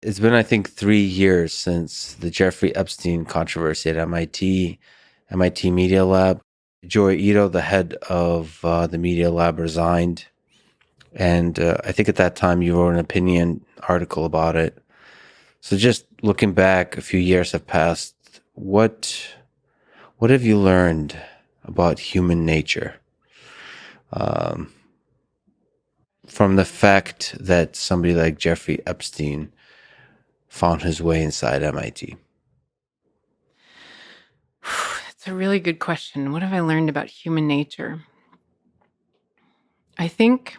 It's been, I think, 3 years since the Jeffrey Epstein controversy at MIT Media Lab. Joy Ito, the head of the Media Lab, resigned. And I think at that time you wrote an opinion article about it. So just looking back, a few years have passed. What have you learned about human nature um, from the fact that somebody like Jeffrey Epstein found his way inside MIT? It's a really good question. What have I learned about human nature? I think,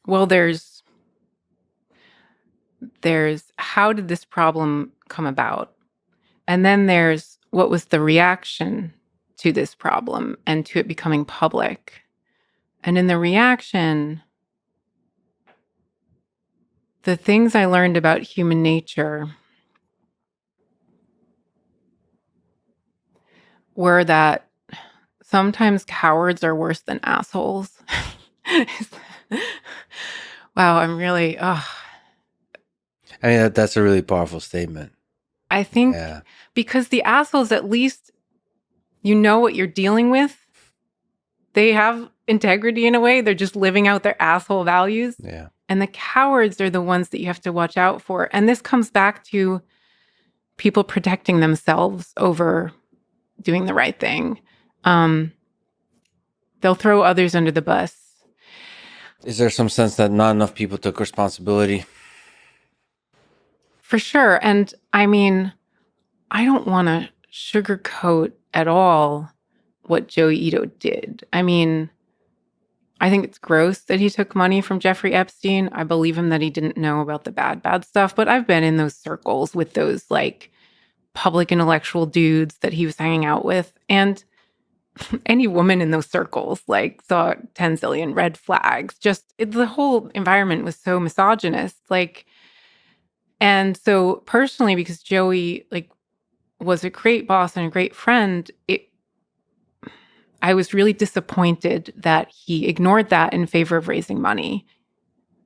well, there's how did this problem come about? And then there's what was the reaction to this problem and to it becoming public. And in the reaction, the things I learned about human nature were that sometimes cowards are worse than assholes. Wow, I'm really, I mean, that's a really powerful statement. I think Yeah. because the assholes, at least you know what you're dealing with. They have integrity in a way. They're just living out their asshole values. Yeah. And the cowards are the ones that you have to watch out for. And this comes back to people protecting themselves over doing the right thing. They'll throw others under the bus. Is there some sense that not enough people took responsibility? For sure. And I mean, I don't want to sugarcoat at all what Joey Ito did. I mean, I think it's gross that he took money from Jeffrey Epstein. I believe him that he didn't know about the bad stuff, but I've been in those circles with those like public intellectual dudes that he was hanging out with. And any woman in those circles like saw 10 zillion red flags. The whole environment was so misogynist. And so personally, because Joey was a great boss and a great friend, I was really disappointed that he ignored that in favor of raising money.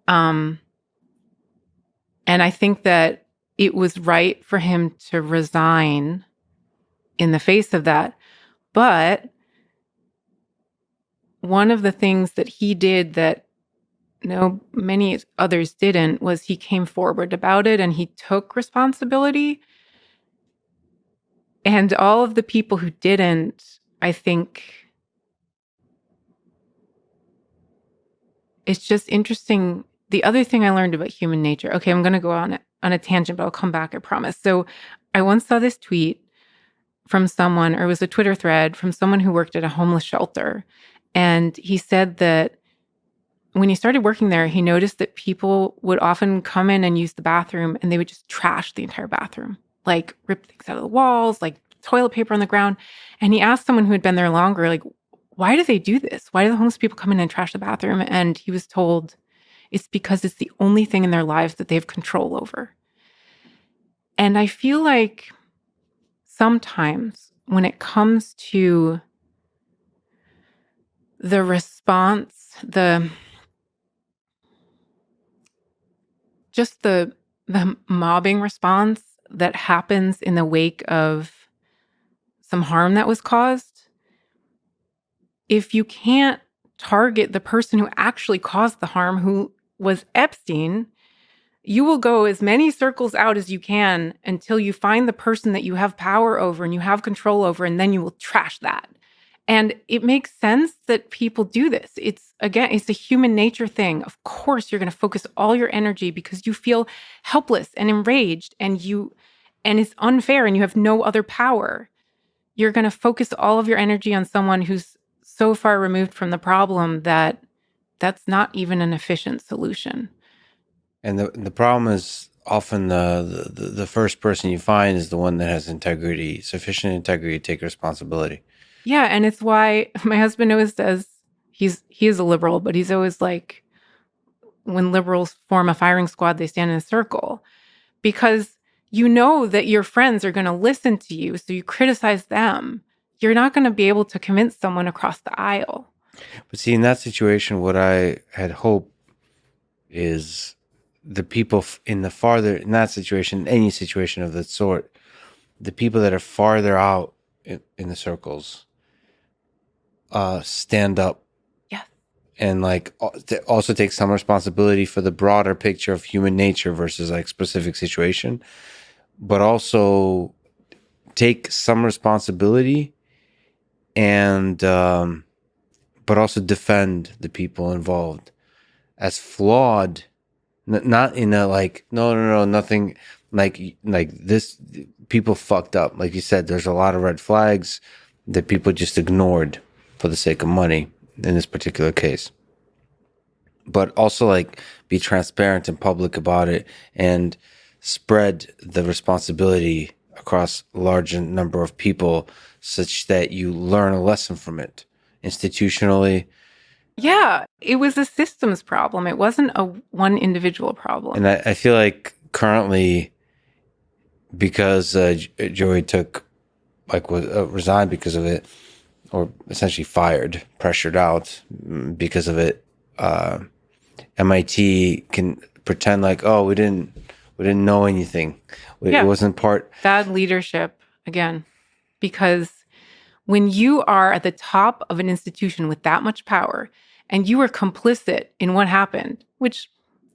And I think that it was right for him to resign in the face of that. But one of the things that he did that many others didn't was he came forward about it and he took responsibility. And all of the people who didn't, I think it's just interesting. The other thing I learned about human nature, okay, I'm going to go on a tangent, but I'll come back, I promise. So I once saw this tweet from someone, or it was a Twitter thread from someone who worked at a homeless shelter. And he said that when he started working there, he noticed that people would often come in and use the bathroom and they would just trash the entire bathroom, like rip things out of the walls, like toilet paper on the ground. And he asked someone who had been there longer, like, why do they do this? Why do the homeless people come in and trash the bathroom? And he was told it's because it's the only thing in their lives that they have control over. And I feel like sometimes when it comes to the response, the mobbing response that happens in the wake of some harm that was caused, if you can't target the person who actually caused the harm, who was Epstein, you will go as many circles out as you can until you find the person that you have power over and you have control over, and then you will trash that. And it makes sense that people do this. It's a human nature thing. Of course, you're going to focus all your energy because you feel helpless and enraged and it's unfair and you have no other power. You're going to focus all of your energy on someone who's so far removed from the problem that that's not even an efficient solution. And the problem is often the first person you find is the one that has integrity, sufficient integrity to take responsibility. Yeah, and it's why my husband always says he is a liberal, but he's always like, when liberals form a firing squad, they stand in a circle because you know that your friends are going to listen to you, so you criticize them. You're not going to be able to convince someone across the aisle. But see, in that situation, what I had hoped is the people in that situation, any situation of that sort, the people that are farther out in the circles, stand up Yes. and like also take some responsibility for the broader picture of human nature versus like specific situation, but also take some responsibility and but also defend the people involved as flawed. Not in a like no nothing like this. People fucked up, like you said. There's a lot of red flags that people just ignored for the sake of money in this particular case. But also like be transparent and public about it and spread the responsibility across a large number of people such that you learn a lesson from it institutionally. Yeah, it was a systems problem. It wasn't a one individual problem. And I feel like currently, because Joey took like was resigned because of it, or essentially fired, pressured out because of it. MIT can pretend like, oh, we didn't know anything. It wasn't part. Bad leadership again, because when you are at the top of an institution with that much power and you are complicit in what happened, which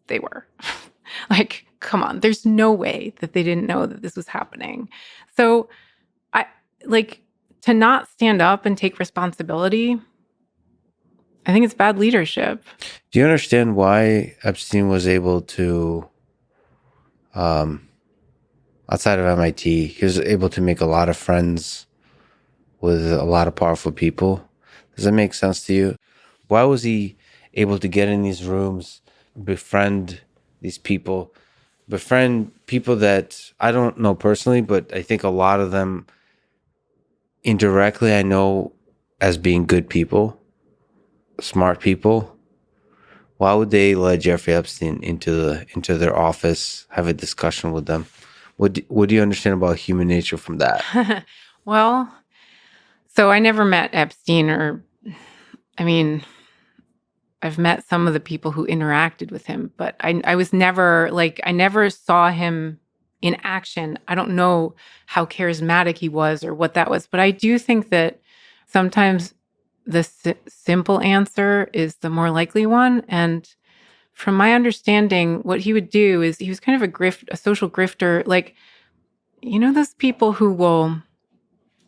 they were, like, come on, there's no way that they didn't know that this was happening. So I like to not stand up and take responsibility. I think it's bad leadership. Do you understand why Epstein was able to, outside of MIT, he was able to make a lot of friends with a lot of powerful people? Does that make sense to you? Why was he able to get in these rooms, befriend these people, befriend people that I don't know personally, but I think a lot of them indirectly I know as being good people, smart people? Why would they let Jeffrey Epstein into their office, have a discussion with them? What do you understand about human nature from that? Well, so I never met Epstein, or, I mean, I've met some of the people who interacted with him, but I was never like, I never saw him in action. I don't know how charismatic he was or what that was, but I do think that sometimes the simple answer is the more likely one. And from my understanding, what he would do is he was kind of a social grifter. Like, those people who will,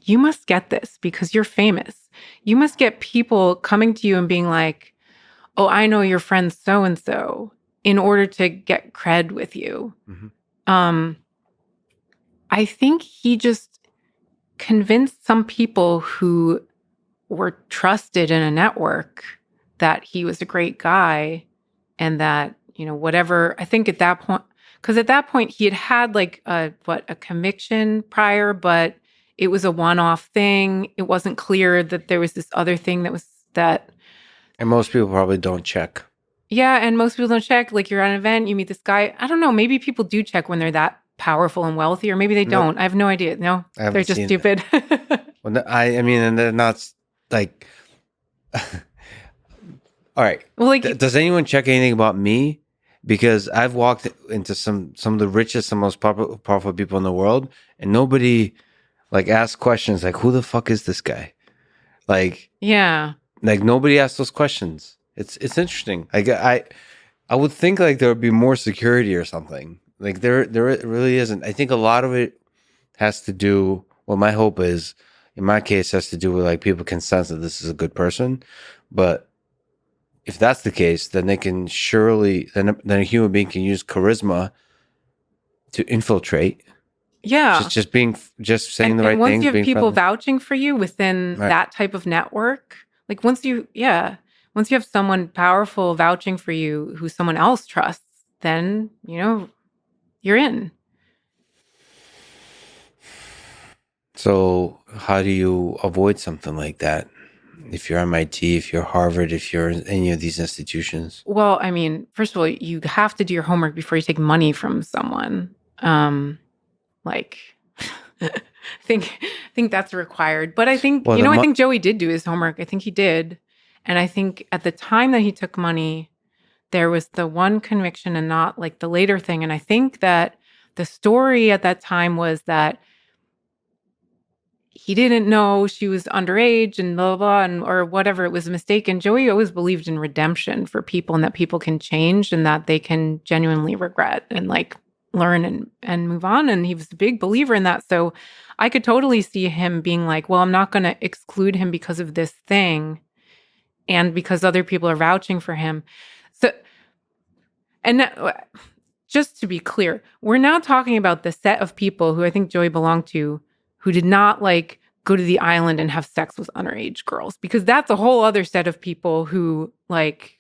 you must get this because you're famous. You must get people coming to you and being like, oh, I know your friend so and so, in order to get cred with you. Mm-hmm. I think he just convinced some people who were trusted in a network that he was a great guy, and that, whatever, I think at that point, because at that point he had like a conviction prior, but it was a one-off thing. It wasn't clear that there was this other thing that. And most people probably don't check. Yeah, and most people don't check. Like, you're at an event, you meet this guy. I don't know. Maybe people do check when they're that powerful and wealthy, or maybe they don't. I have no idea. No, they're just stupid. Well, I mean, and they're not like. All right. Well, like, does anyone check anything about me? Because I've walked into some of the richest and most powerful people in the world, and nobody like asks questions like, "Who the fuck is this guy?" Like, yeah. Like nobody asks those questions. It's interesting. Like I would think like there would be more security or something. Like there really isn't. I think a lot of it has to do. Well, my hope is, in my case, has to do with like people can sense that this is a good person. But if that's the case, then they can surely then a human being can use charisma to infiltrate. Yeah. Just saying the right once things. You have people friendly. vouching for you within that type of network, like once you have someone powerful vouching for you who someone else trusts, then, you're in. So how do you avoid something like that? If you're MIT, if you're Harvard, if you're in any of these institutions? Well, I mean, first of all, you have to do your homework before you take money from someone. Like, I think that's required. But I think, I think Joey did do his homework. I think he did. And I think at the time that he took money, there was the one conviction and not like the later thing. And I think that the story at that time was that he didn't know she was underage and blah, blah, blah, and or whatever. It was a mistake. And Joey always believed in redemption for people and that people can change and that they can genuinely regret and like learn and move on. And he was a big believer in that. So I could totally see him being like, well, I'm not going to exclude him because of this thing and because other people are vouching for him. So, and just to be clear, we're now talking about the set of people who I think Joey belonged to who did not like go to the island and have sex with underage girls, because that's a whole other set of people who like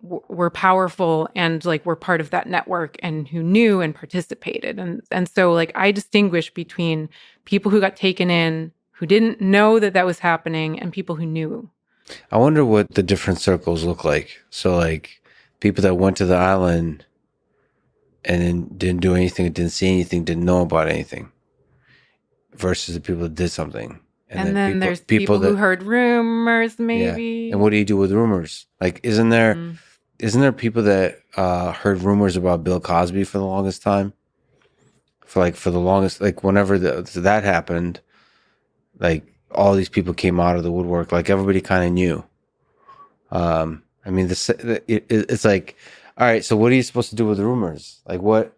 were powerful and like were part of that network and who knew and participated. And so like I distinguish between people who got taken in who didn't know that that was happening and people who knew. I wonder what the different circles look like. So like people that went to the island and then didn't do anything, didn't see anything, didn't know about anything, versus the people that did something. And then there's people who heard rumors, maybe. Yeah. And what do you do with rumors? Like, isn't there people that heard rumors about Bill Cosby for the longest time? For the longest, like whenever that happened, like all these people came out of the woodwork. Like everybody kind of knew. I mean, it's like, all right. So what are you supposed to do with rumors? Like what?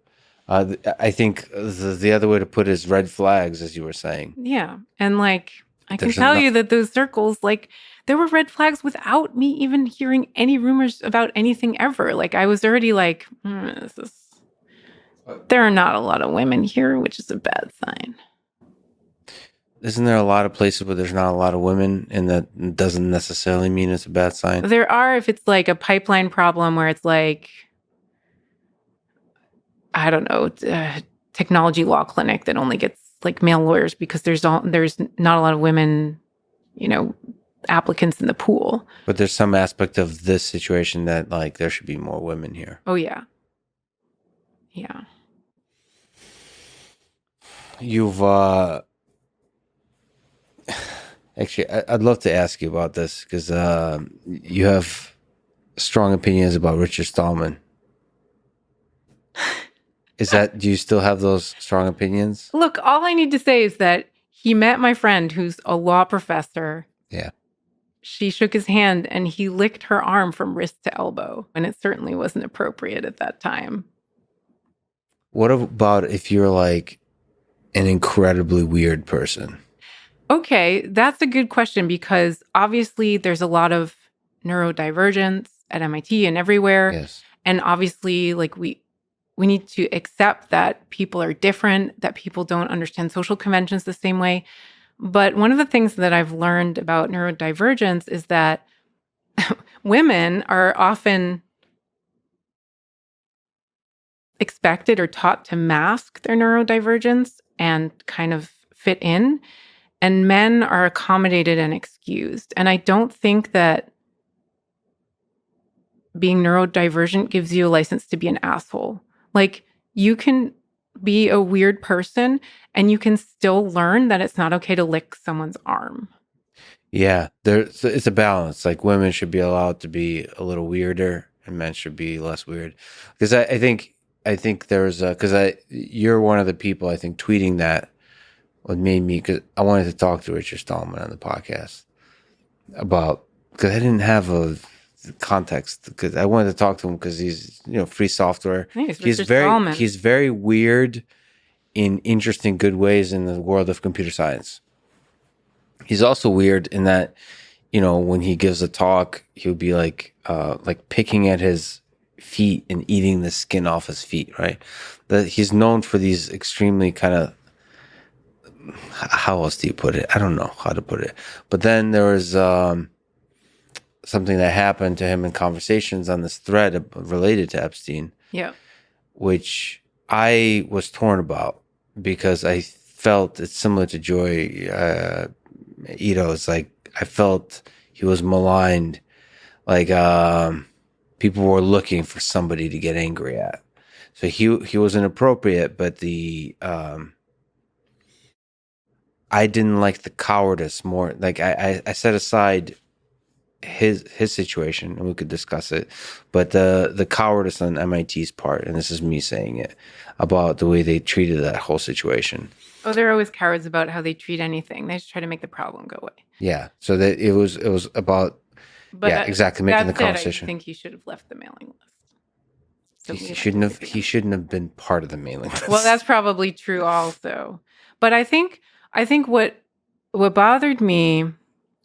I think the other way to put it is red flags, as you were saying. Yeah, and like I can tell you that those circles, like there were red flags without me even hearing any rumors about anything ever. Like I was already like, there are not a lot of women here, which is a bad sign. Isn't there a lot of places where there's not a lot of women, and that doesn't necessarily mean it's a bad sign? There are if it's like a pipeline problem where it's like, I don't know, technology law clinic that only gets like male lawyers because there's not a lot of women, applicants in the pool. But there's some aspect of this situation that like there should be more women here. Oh yeah. Yeah. You've actually, I'd love to ask you about this because you have strong opinions about Richard Stallman. Do you still have those strong opinions? Look, all I need to say is that he met my friend who's a law professor. Yeah. She shook his hand and he licked her arm from wrist to elbow. And it certainly wasn't appropriate at that time. What about if you're like an incredibly weird person? Okay, that's a good question because obviously there's a lot of neurodivergence at MIT and everywhere. Yes. And obviously like we need to accept that people are different, that people don't understand social conventions the same way. But one of the things that I've learned about neurodivergence is that women are often expected or taught to mask their neurodivergence and kind of fit in, and men are accommodated and excused. And I don't think that being neurodivergent gives you a license to be an asshole. Like, you can be a weird person and you can still learn that it's not okay to lick someone's arm. Yeah, it's a balance. Like women should be allowed to be a little weirder and men should be less weird. Because I think there's because you're one of the people I think tweeting that what made me, because I wanted to talk to Richard Stallman on the podcast because I didn't have a context, because I wanted to talk to him because he's free software. He's very weird in interesting good ways in the world of computer science. He's also weird in that when he gives a talk he'll be like picking at his feet and eating the skin off his feet, right? That he's known for these extremely kind of, how else do you put it? I don't know how to put it. But then there was something that happened to him in conversations on this thread related to Epstein. Yeah. Which I was torn about because I felt it's similar to Joy Ito. It's like I felt he was maligned. Like people were looking for somebody to get angry at. So he was inappropriate, but I didn't like the cowardice more. Like I set aside his situation, and we could discuss it. But the cowardice on MIT's part, and this is me saying it, about the way they treated that whole situation. Oh, they're always cowards about how they treat anything. They just try to make the problem go away. Yeah. So that it was about But exactly making the that said, I conversation. think he should have left the mailing list. So He shouldn't have been part of the mailing list. Well, that's probably true also. But I think what bothered me,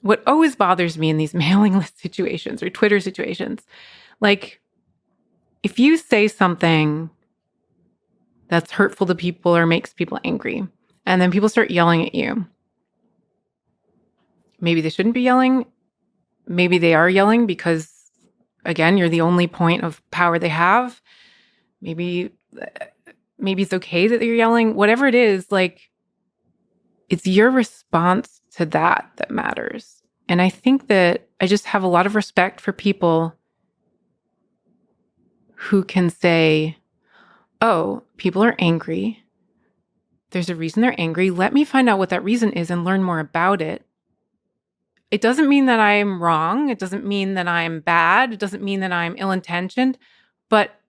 what always bothers me in these mailing list situations or Twitter situations, like if you say something that's hurtful to people or makes people angry, and then people start yelling at you, maybe they shouldn't be yelling. Maybe they are yelling because, again, you're the only point of power they have. Maybe it's okay that they're yelling. Whatever it is, like, it's your response to that matters. And I think that I just have a lot of respect for people who can say, oh, people are angry. There's a reason they're angry. Let me find out what that reason is and learn more about it. It doesn't mean that I'm wrong. It doesn't mean that I'm bad. It doesn't mean that I'm ill-intentioned. But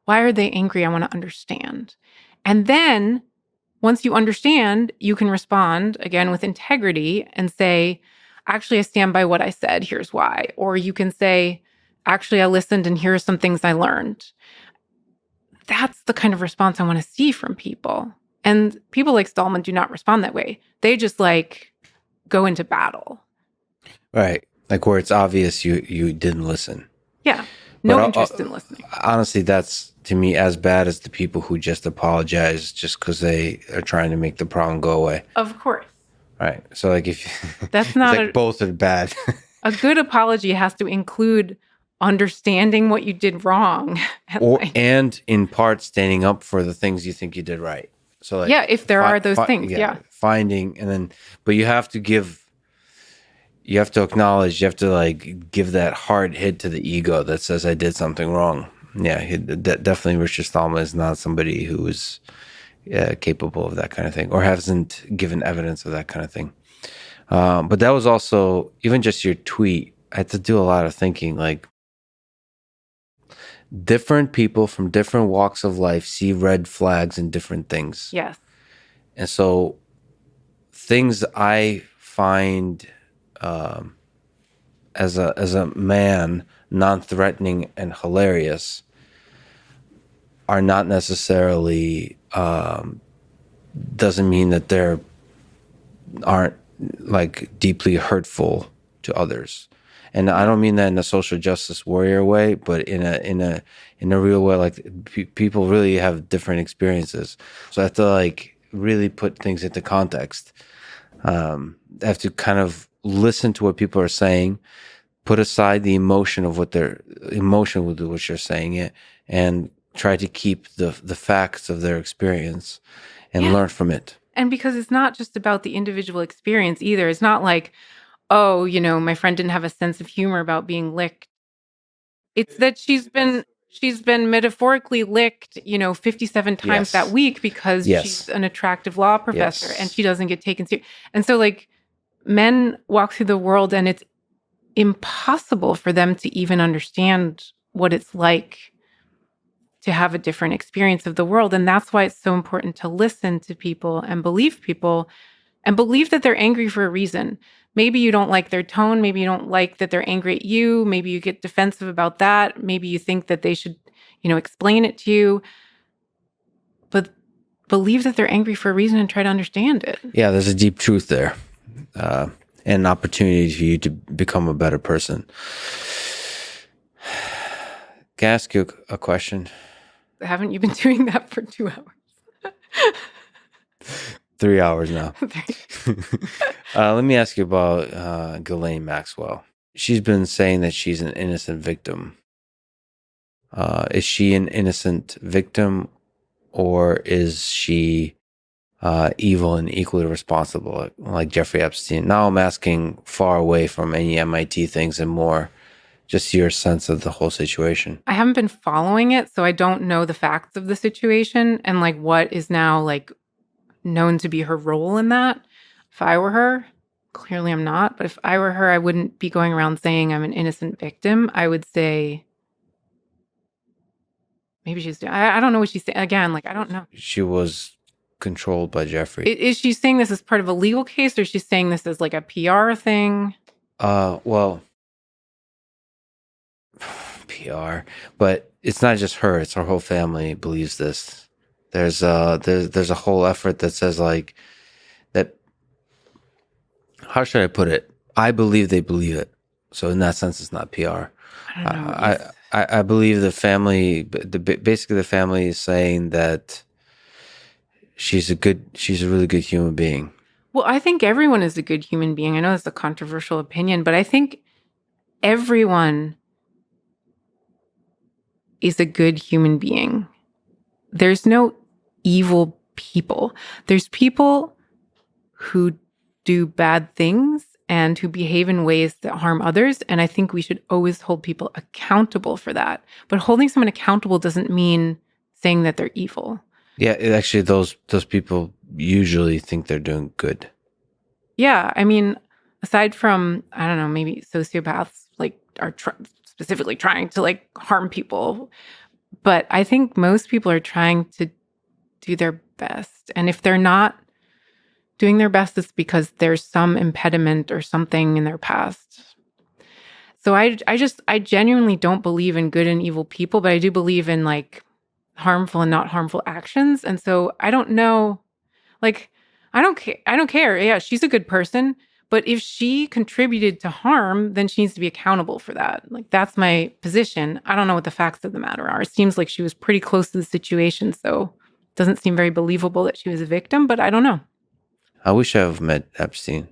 why are they angry? I want to understand. And then once you understand, you can respond again with integrity and say, actually, I stand by what I said. Here's why. Or you can say, actually, I listened and here are some things I learned. That's the kind of response I want to see from people. And people like Stallman do not respond that way. They just go into battle. Right. Like where it's obvious you didn't listen. Yeah. No interest in listening. Honestly, that's to me as bad as the people who just apologize just because they are trying to make the problem go away. Of course. Right. So like if that's not both are bad. A good apology has to include understanding what you did wrong. And in part standing up for the things you think you did right. So like, yeah, if there are those things, yeah. Finding and then, but you have to acknowledge, you have to give that hard hit to the ego that says I did something wrong. Yeah, definitely Richard Stallman is not somebody who is capable of that kind of thing or hasn't given evidence of that kind of thing. But that was also, even just your tweet, I had to do a lot of thinking, like different people from different walks of life see red flags in different things. Yes. And so things I find as a man non-threatening and hilarious are not necessarily doesn't mean that they're aren't deeply hurtful to others. And I don't mean that in a social justice warrior way, but in a real way. People really have different experiences, so I have to really put things into context. I have to kind of listen to what people are saying, put aside the emotion with which they're saying it, and try to keep the facts of their experience and learn from it. And because it's not just about the individual experience either. It's not like, oh, my friend didn't have a sense of humor about being licked. It's that she's been metaphorically licked, 57 times that week because she's an attractive law professor and she doesn't get taken seriously. And so men walk through the world and it's impossible for them to even understand what it's like to have a different experience of the world. And that's why it's so important to listen to people and believe that they're angry for a reason. Maybe you don't like their tone. Maybe you don't like that they're angry at you. Maybe you get defensive about that. Maybe you think that they should, explain it to you. But believe that they're angry for a reason and try to understand it. Yeah, there's a deep truth there. And an opportunity for you to become a better person. Can I ask you a question? Haven't you been doing that for 2 hours? 3 hours now. Let me ask you about Ghislaine Maxwell. She's been saying that she's an innocent victim. Is she an innocent victim, or is she evil and equally responsible, like Jeffrey Epstein? Now I'm asking far away from any MIT things and more just your sense of the whole situation. I haven't been following it, so I don't know the facts of the situation and what is now known to be her role in that. If I were her, Clearly I'm not, but if I were her, I wouldn't be going around saying I'm an innocent victim. I would say maybe I don't know what she's saying. Again, like, I don't know. She was controlled by Jeffrey. Is she saying this as part of a legal case, or is she saying this as like a PR thing? Well, PR, but it's not just her, it's her whole family believes this. There's a whole effort that says like that. How should I put it? I believe they believe it. So in that sense, it's not PR. I don't know. I believe the family, basically the family is saying that she's a really good human being. Well, I think everyone is a good human being. I know it's a controversial opinion, but I think everyone is a good human being. There's no evil people. There's people who do bad things and who behave in ways that harm others. And I think we should always hold people accountable for that. But holding someone accountable doesn't mean saying that they're evil. Yeah, actually, those people usually think they're doing good. Yeah, I mean, aside from, I don't know, maybe sociopaths like are specifically trying to like harm people, but I think most people are trying to do their best. And if they're not doing their best, it's because there's some impediment or something in their past. So I genuinely don't believe in good and evil people, but I do believe in like harmful and not harmful actions. And so I don't know, like, I don't care. Yeah, she's a good person, but if she contributed to harm, then she needs to be accountable for that. Like, that's my position. I don't know what the facts of the matter are. It seems like she was pretty close to the situation, so it doesn't seem very believable that she was a victim, but I don't know. I wish I've met Epstein,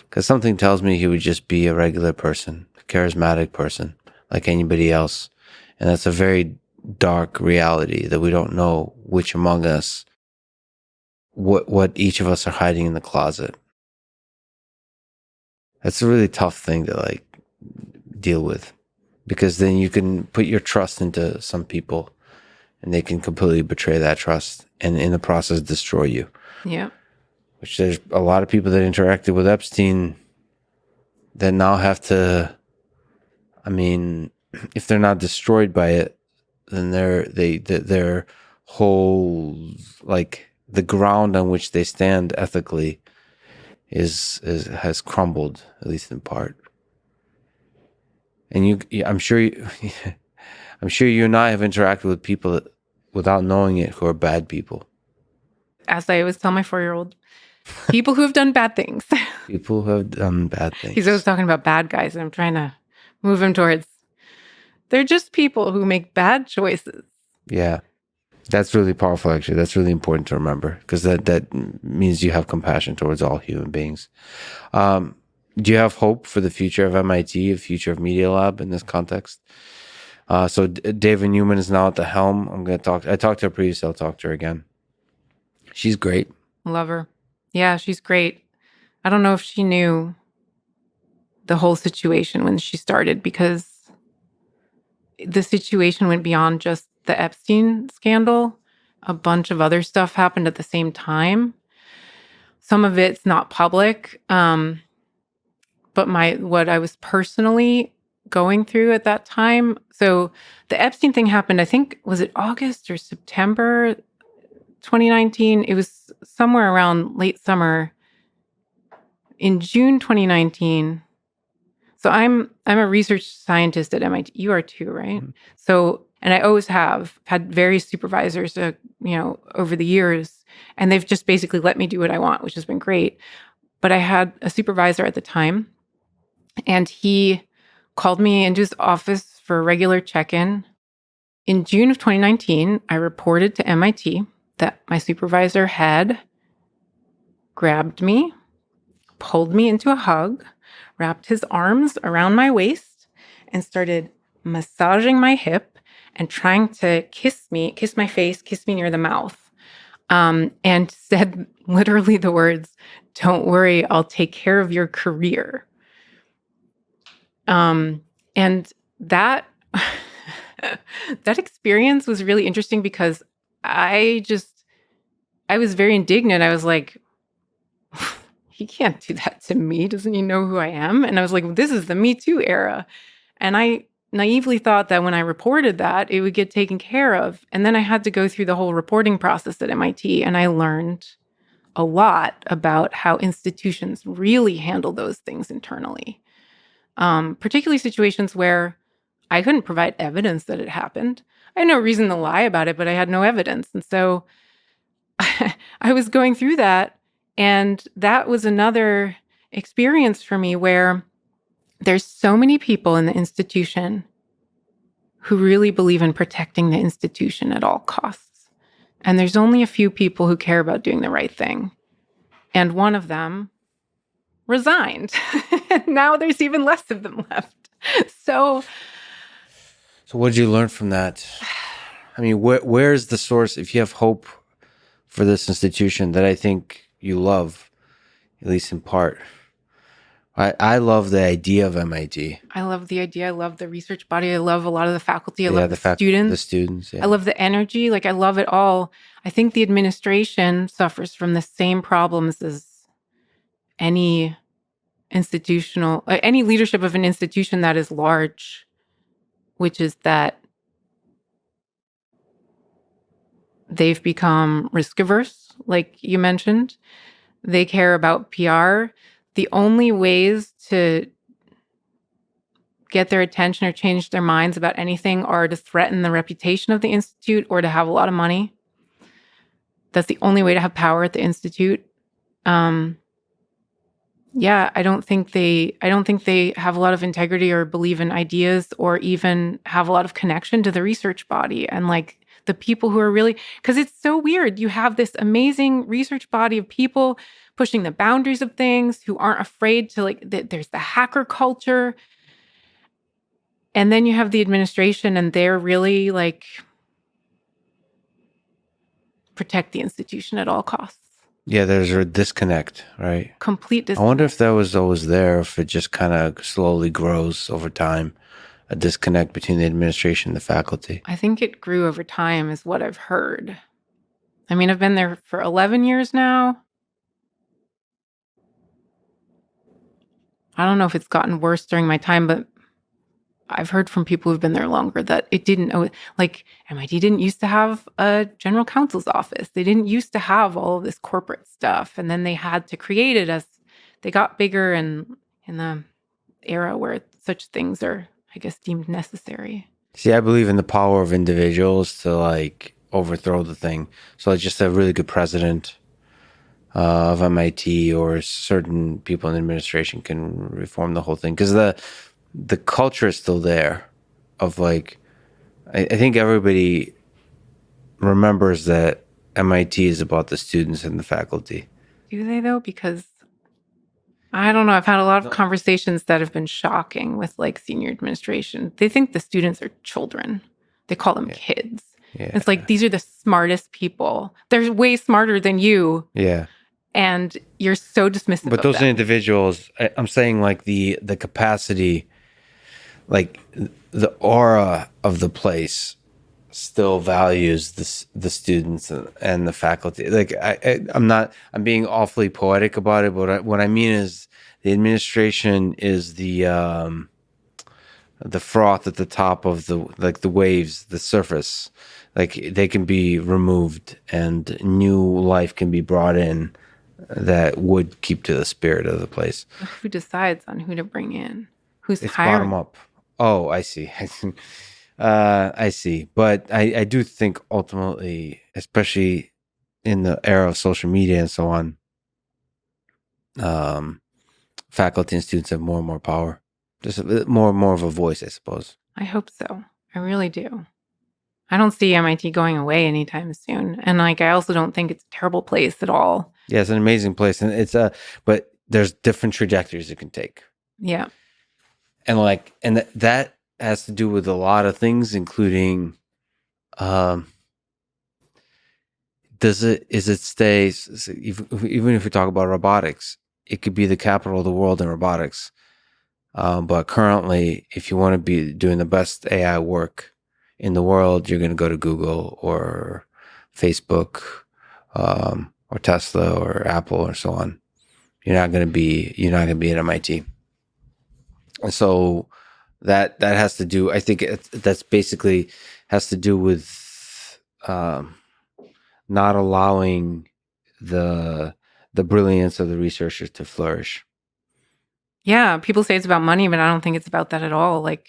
because something tells me he would just be a regular person, a charismatic person, like anybody else. And that's a very dark reality that we don't know which among us, what each of us are hiding in the closet. That's a really tough thing to like deal with, because then you can put your trust into some people and they can completely betray that trust and in the process destroy you. Yeah. Which there's a lot of people that interacted with Epstein that now have to, I mean, if they're not destroyed by it, then their whole, like, the ground on which they stand ethically has crumbled, at least in part. And I'm sure I'm sure you and I have interacted with people that, without knowing it, who are bad people. As I always tell my 4-year-old, people who have done bad things. People who have done bad things. He's always talking about bad guys, and I'm trying to move him towards, they're just people who make bad choices. Yeah. That's really powerful, actually. That's really important to remember, because that means you have compassion towards all human beings. Do you have hope for the future of MIT, the future of Media Lab in this context? So David Newman is now at the helm. I talked to her previously. I'll talk to her again. She's great. Love her. Yeah, she's great. I don't know if she knew the whole situation when she started, because the situation went beyond just the Epstein scandal. A bunch of other stuff happened at the same time. Some of it's not public, but what I was personally going through at that time. So the Epstein thing happened, I think, was it August or September 2019? It was somewhere around late summer. In June 2019. So I'm a research scientist at MIT. You are too, right? Mm-hmm. So, and I always have had various supervisors, over the years, and they've just basically let me do what I want, which has been great. But I had a supervisor at the time, and he called me into his office for a regular check-in. In June of 2019, I reported to MIT that my supervisor had grabbed me, pulled me into a hug, wrapped his arms around my waist, and started massaging my hip and trying to kiss my face, kiss me near the mouth, and said literally the words, "Don't worry, I'll take care of your career." And that that experience was really interesting, because I was very indignant. I was like, he can't do that to me. Doesn't he know who I am? And I was like, this is the Me Too era. And I naively thought that when I reported that, it would get taken care of. And then I had to go through the whole reporting process at MIT, and I learned a lot about how institutions really handle those things internally, particularly situations where I couldn't provide evidence that it happened. I had no reason to lie about it, but I had no evidence. And so I was going through that, and that was another experience for me where there's so many people in the institution who really believe in protecting the institution at all costs. And there's only a few people who care about doing the right thing. And one of them resigned. Now there's even less of them left. So what did you learn from that? I mean, where's the source? If you have hope for this institution that I think you love, at least in part. I love the idea of MIT. I love the idea. I love the research body. I love a lot of the faculty. I love the students. The students. Yeah. I love the energy. Like, I love it all. I think the administration suffers from the same problems as any leadership of an institution that is large, which is that they've become risk averse, like you mentioned. They care about PR. The only ways to get their attention or change their minds about anything are to threaten the reputation of the institute or to have a lot of money. That's the only way to have power at the institute. I don't think they have a lot of integrity or believe in ideas or even have a lot of connection to the research body and like the people who are really, because it's so weird. You have this amazing research body of people pushing the boundaries of things who aren't afraid to there's the hacker culture. And then you have the administration, and they're really like protect the institution at all costs. Yeah, there's a disconnect, right? Complete disconnect. I wonder if that was always there, if it just kind of slowly grows over time, a disconnect between the administration and the faculty. I think it grew over time is what I've heard. I mean, I've been there for 11 years now. I don't know if it's gotten worse during my time, but I've heard from people who've been there longer that it didn't, like MIT didn't used to have a general counsel's office. They didn't used to have all of this corporate stuff. And then they had to create it as they got bigger and in the era where such things are, I guess, deemed necessary. See, I believe in the power of individuals to like overthrow the thing. So like just a really good president of MIT or certain people in the administration can reform the whole thing. Because the culture is still there of like, I think everybody remembers that MIT is about the students and the faculty. Do they though? Because I don't know. I've had a lot of conversations that have been shocking with like senior administration. They think the students are children. They call them kids. Yeah. It's like, these are the smartest people. They're way smarter than you. Yeah. And you're so dismissive But of those them. individuals, I'm saying like the capacity, like the aura of the place still values the students and the faculty. Like I'm being awfully poetic about it, but what I mean is the administration is the froth at the top of the waves, the surface. Like they can be removed and new life can be brought in that would keep to the spirit of the place. Who decides on who to bring in? Who's It's hiring? bottom up. Oh, I see. I see. But I do think ultimately, especially in the era of social media and so on, faculty and students have more and more power. Just a bit more and more of a voice, I suppose. I hope so. I really do. I don't see MIT going away anytime soon. And like, I also don't think it's a terrible place at all. Yeah, it's an amazing place. And but there's different trajectories it can take. Yeah. And that has to do with a lot of things, including, is it stay, even if we talk about robotics, it could be the capital of the world in robotics. But currently, if you want to be doing the best AI work in the world, you're going to go to Google or Facebook, or Tesla or Apple or so on. you're not gonna be at MIT. And so that has to do. I think that's basically has to do with not allowing the the brilliance of the researchers to flourish. Yeah, people say it's about money, but I don't think it's about that at all. Like,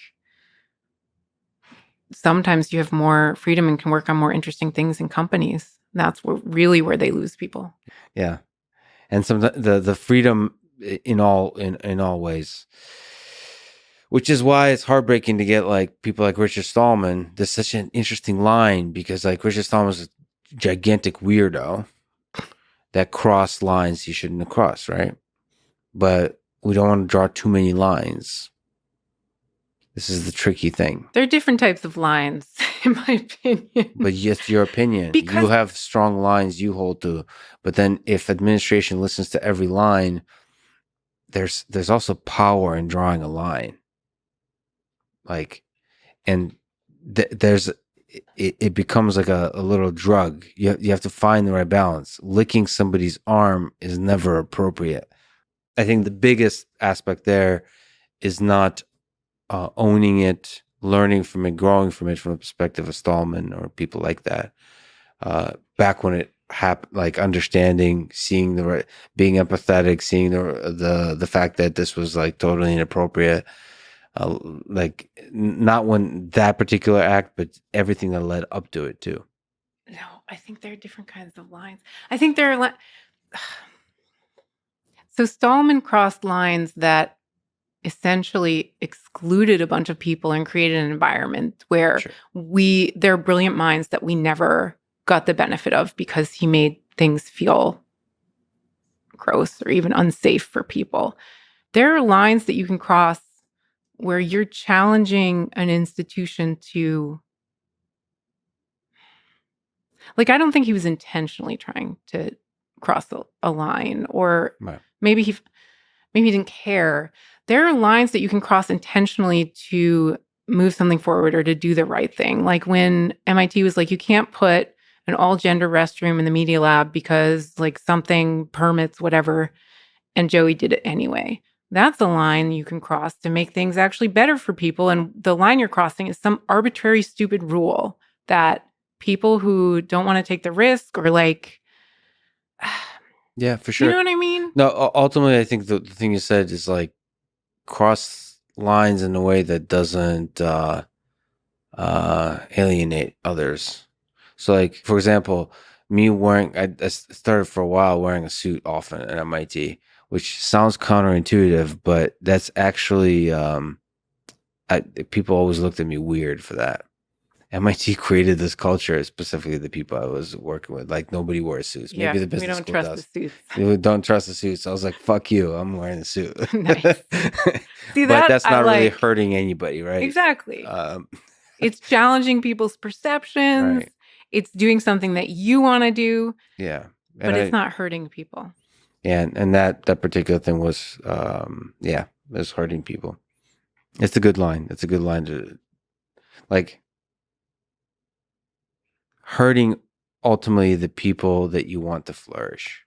sometimes you have more freedom and can work on more interesting things in companies. That's really where they lose people. Yeah, and some the freedom in all ways, which is why it's heartbreaking to get like people like Richard Stallman. There's such an interesting line because like Richard Stallman was a gigantic weirdo that crossed lines he shouldn't have crossed, right? But we don't want to draw too many lines. This is the tricky thing. There are different types of lines, in my opinion. But it's your opinion. Because you have strong lines you hold to. But then if administration listens to every line, there's also power in drawing a line. Like, and there's it becomes like a little drug. You have to find the right balance. Licking somebody's arm is never appropriate. I think the biggest aspect there is not owning it, learning from it, growing from it from the perspective of Stallman or people like that. Back when it happened, like understanding, seeing the right, being empathetic, seeing the fact that this was like totally inappropriate. Like not when that particular act, but everything that led up to it too. no, I think there are different kinds of lines. I think there are so Stallman crossed lines that essentially excluded a bunch of people and created an environment where Sure. there are brilliant minds that we never got the benefit of because he made things feel gross or even unsafe for people. There are lines that you can cross where you're challenging an institution to, like, I don't think he was intentionally trying to cross a line, or Right. maybe he didn't care. There are lines that you can cross intentionally to move something forward or to do the right thing. Like when MIT was like, you can't put an all gender restroom in the media lab because like something permits whatever, and Joey did it anyway. That's a line you can cross to make things actually better for people. And the line you're crossing is some arbitrary, stupid rule that people who don't want to take the risk or like, Yeah, for you sure. know what I mean? No, ultimately, I think the thing you said is like cross lines in a way that doesn't alienate others. So, like for example, me wearing I started for a while wearing a suit often at MIT, which sounds counterintuitive, but that's actually people always looked at me weird for that. MIT created this culture, specifically the people I was working with. Like nobody wears suits. Maybe the We business don't school trust does. the suits. You don't trust the suits. I was like, "Fuck you! I'm wearing a suit." Nice. See, But that that's I not really like. hurting anybody, right? Exactly. Um, It's challenging people's perceptions. right? It's doing something that you want to do, Yeah, and but it's not hurting people. and that particular thing was, yeah, it was hurting people. It's a good line. It's a good line to like hurting ultimately the people that you want to flourish.